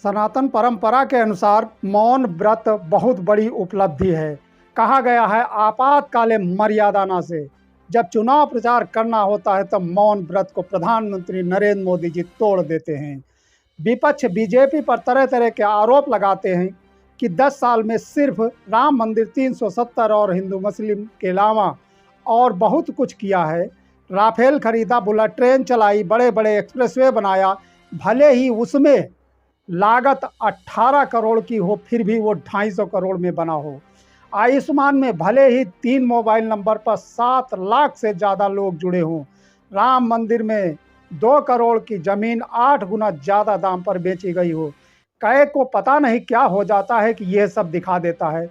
सनातन परंपरा के अनुसार मौन व्रत बहुत बड़ी उपलब्धि है। कहा गया है आपातकालीन मर्यादा से जब चुनाव प्रचार करना होता है तब मौन व्रत को प्रधानमंत्री नरेंद्र मोदी जी तोड़ देते हैं। विपक्ष बीजेपी पर तरह तरह के आरोप लगाते हैं कि 10 साल में सिर्फ राम मंदिर 370 और हिंदू मुस्लिम के अलावा और बहुत कुछ किया है। राफेल खरीदा, बुलेट ट्रेन चलाई, बड़े बड़े एक्सप्रेसवे बनाया, भले ही उसमें लागत 18 करोड़ की हो फिर भी वो 250 करोड़ में बना हो। आयुष्मान में भले ही 3 मोबाइल नंबर पर 7 लाख से ज़्यादा लोग जुड़े हों। राम मंदिर में 2 करोड़ की ज़मीन 8 गुना ज़्यादा दाम पर बेची गई हो। कई को पता नहीं क्या हो जाता है कि यह सब दिखा देता है।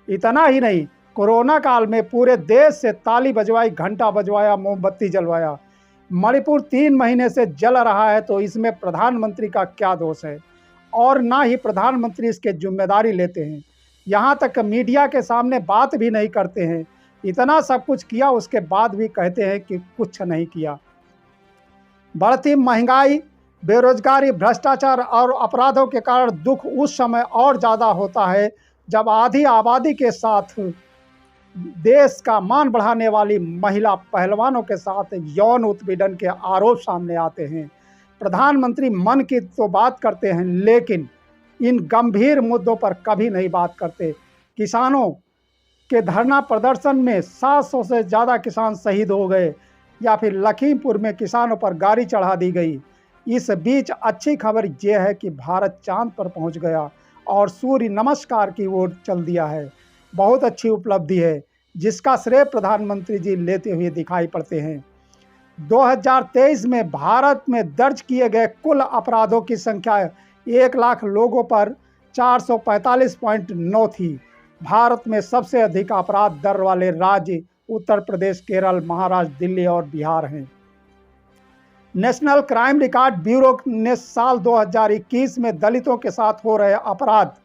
इतना ही नहीं, कोरोना काल में पूरे देश से ताली बजवाई, घंटा बजवाया, मोमबत्ती जलवाया। मणिपुर 3 महीने से जल रहा है तो इसमें प्रधानमंत्री का क्या दोष है? और ना ही प्रधानमंत्री इसके जिम्मेदारी लेते हैं। यहाँ तक मीडिया के सामने बात भी नहीं करते हैं। इतना सब कुछ किया उसके बाद भी कहते हैं कि कुछ नहीं किया। बढ़ती महंगाई, बेरोजगारी, भ्रष्टाचार और अपराधों के कारण दुख उस समय और ज़्यादा होता है जब आधी आबादी के साथ देश का मान बढ़ाने वाली महिला पहलवानों के साथ यौन उत्पीड़न के आरोप सामने आते हैं। प्रधानमंत्री मन की तो बात करते हैं लेकिन इन गंभीर मुद्दों पर कभी नहीं बात करते। किसानों के धरना प्रदर्शन में 700 से ज़्यादा किसान शहीद हो गए, या फिर लखीमपुर में किसानों पर गाड़ी चढ़ा दी गई। इस बीच अच्छी खबर यह है कि भारत चांद पर पहुंच गया और सूर्य नमस्कार की ओर चल दिया है। बहुत अच्छी उपलब्धि है जिसका श्रेय प्रधानमंत्री जी लेते हुए दिखाई पड़ते हैं। 2023 में भारत में दर्ज किए गए कुल अपराधों की संख्या 1 लाख लोगों पर 445.9 थी। भारत में सबसे अधिक अपराध दर वाले राज्य उत्तर प्रदेश, केरल, महाराष्ट्र, दिल्ली और बिहार हैं। नेशनल क्राइम रिकॉर्ड ब्यूरो ने साल 2021 में दलितों के साथ हो रहे अपराध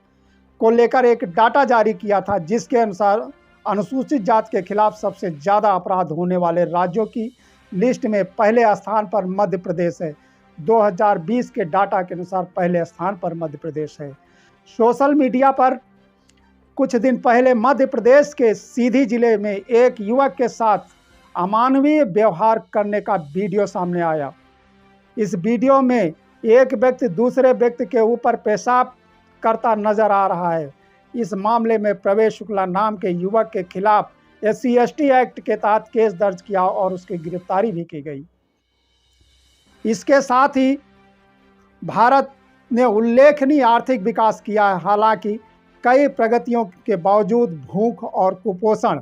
को लेकर एक डाटा जारी किया था, जिसके अनुसार अनुसूचित जाति के खिलाफ सबसे ज़्यादा अपराध होने वाले राज्यों की लिस्ट में पहले स्थान पर मध्य प्रदेश है। 2020 के डाटा के अनुसार पहले स्थान पर मध्य प्रदेश है। सोशल मीडिया पर कुछ दिन पहले मध्य प्रदेश के सीधी जिले में एक युवक के साथ अमानवीय व्यवहार करने का वीडियो सामने आया। इस वीडियो में एक व्यक्ति दूसरे व्यक्ति के ऊपर पेशाब करता नजर आ रहा है। इस मामले में प्रवेश शुक्ला नाम के युवक के खिलाफ SC/ST एक्ट के तहत केस दर्ज किया और उसकी गिरफ्तारी भी की गई। इसके साथ ही भारत ने उल्लेखनीय आर्थिक विकास किया है। हालांकि कई प्रगतियों के बावजूद भूख और कुपोषण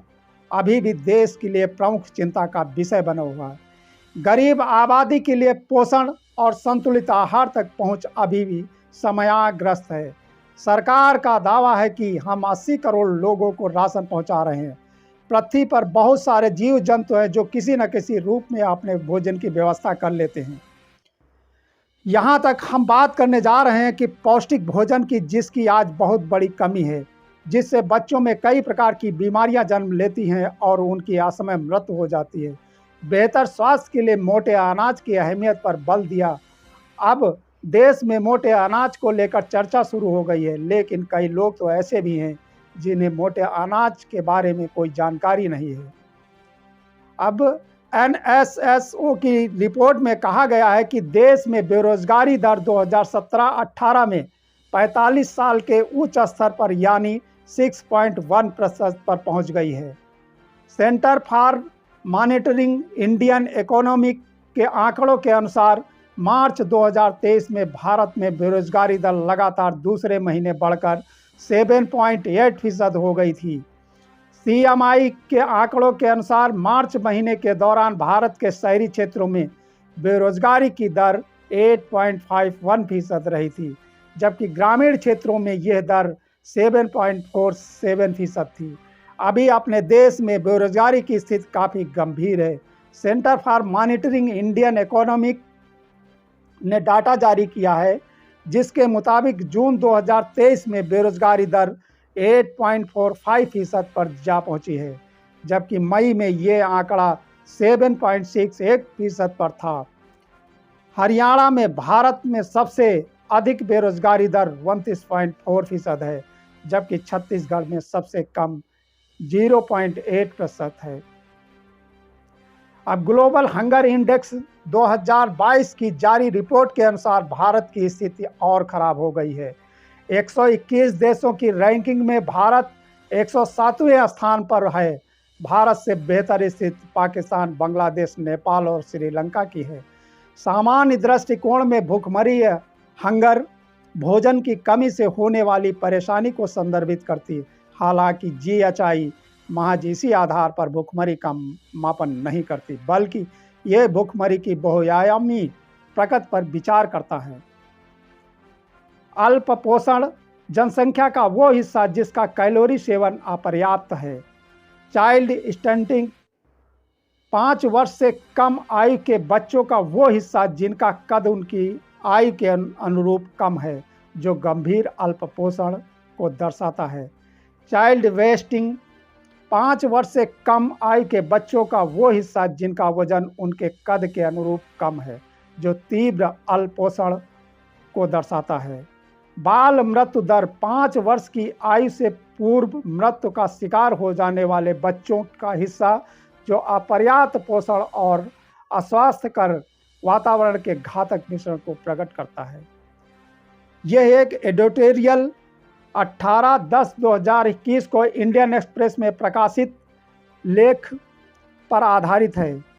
अभी भी देश के लिए प्रमुख चिंता का विषय बना हुआ है। गरीब आबादी के लिए पोषण और संतुलित आहार तक पहुंच अभी भी समयाग्रस्त है। सरकार का दावा है कि हम 80 करोड़ लोगों को राशन पहुंचा रहे हैं। पृथ्वी पर बहुत सारे जीव जंतु हैं जो किसी न किसी रूप में अपने भोजन की व्यवस्था कर लेते हैं। यहाँ तक हम बात करने जा रहे हैं कि पौष्टिक भोजन की, जिसकी आज बहुत बड़ी कमी है, जिससे बच्चों में कई प्रकार की बीमारियां जन्म लेती हैं और उनकी असमय मृत्यु हो जाती है। बेहतर स्वास्थ्य के लिए मोटे अनाज की अहमियत पर बल दिया। अब देश में मोटे अनाज को लेकर चर्चा शुरू हो गई है, लेकिन कई लोग तो ऐसे भी हैं जिन्हें मोटे अनाज के बारे में कोई जानकारी नहीं है। अब NSSO की रिपोर्ट में कहा गया है कि देश में बेरोजगारी दर 2017-18 में 45 साल के उच्च स्तर पर यानी 6.1% पर पहुंच गई है। Centre for monitoring Indian economy के आंकड़ों के अनुसार मार्च 2023 में भारत में बेरोजगारी दर लगातार दूसरे महीने बढ़कर 7.8% हो गई थी। CMI के आंकड़ों के अनुसार मार्च महीने के दौरान भारत के शहरी क्षेत्रों में बेरोजगारी की दर 8.51% रही थी, जबकि ग्रामीण क्षेत्रों में यह दर 7.47% थी। अभी अपने देश में बेरोजगारी की स्थिति काफ़ी गंभीर है। Centre for monitoring Indian economic ने डाटा जारी किया है, जिसके मुताबिक जून 2023 में बेरोजगारी दर 8.45% पर जा पहुंची है, जबकि मई में ये आंकड़ा 7.61% पर था। हरियाणा में भारत में सबसे अधिक बेरोजगारी दर 29.4% है, जबकि छत्तीसगढ़ में सबसे कम 0.8% है। अब ग्लोबल हंगर इंडेक्स 2022 की जारी रिपोर्ट के अनुसार भारत की स्थिति और खराब हो गई है। 121 देशों की रैंकिंग में भारत 107वें स्थान पर है। भारत से बेहतर स्थिति पाकिस्तान, बांग्लादेश, नेपाल और श्रीलंका की है। सामान्य दृष्टिकोण में भूखमरी हंगर भोजन की कमी से होने वाली परेशानी को संदर्भित करती है। हालांकि GHI महज इसी आधार पर भूखमरी का मापन नहीं करती, बल्कि यह भूखमरी की बहुआयामी प्रकृति पर विचार करता है। अल्प पोषण जनसंख्या का वो हिस्सा जिसका कैलोरी सेवन अपर्याप्त है। चाइल्ड स्टंटिंग 5 वर्ष से कम आयु के बच्चों का वो हिस्सा जिनका कद उनकी आयु के अनुरूप कम है, जो गंभीर अल्प पोषण को दर्शाता है। चाइल्ड वेस्टिंग 5 वर्ष से कम आयु के बच्चों का वो हिस्सा जिनका वजन उनके कद के अनुरूप कम है, जो तीव्र अल्पोषण को दर्शाता है। बाल मृत्यु दर 5 वर्ष की आयु से पूर्व मृत्यु का शिकार हो जाने वाले बच्चों का हिस्सा, जो अपर्याप्त पोषण और अस्वास्थ्यकर वातावरण के घातक मिश्रण को प्रकट करता है। यह एक एडिटोरियल 18/10/2021 को इंडियन एक्सप्रेस में प्रकाशित लेख पर आधारित है।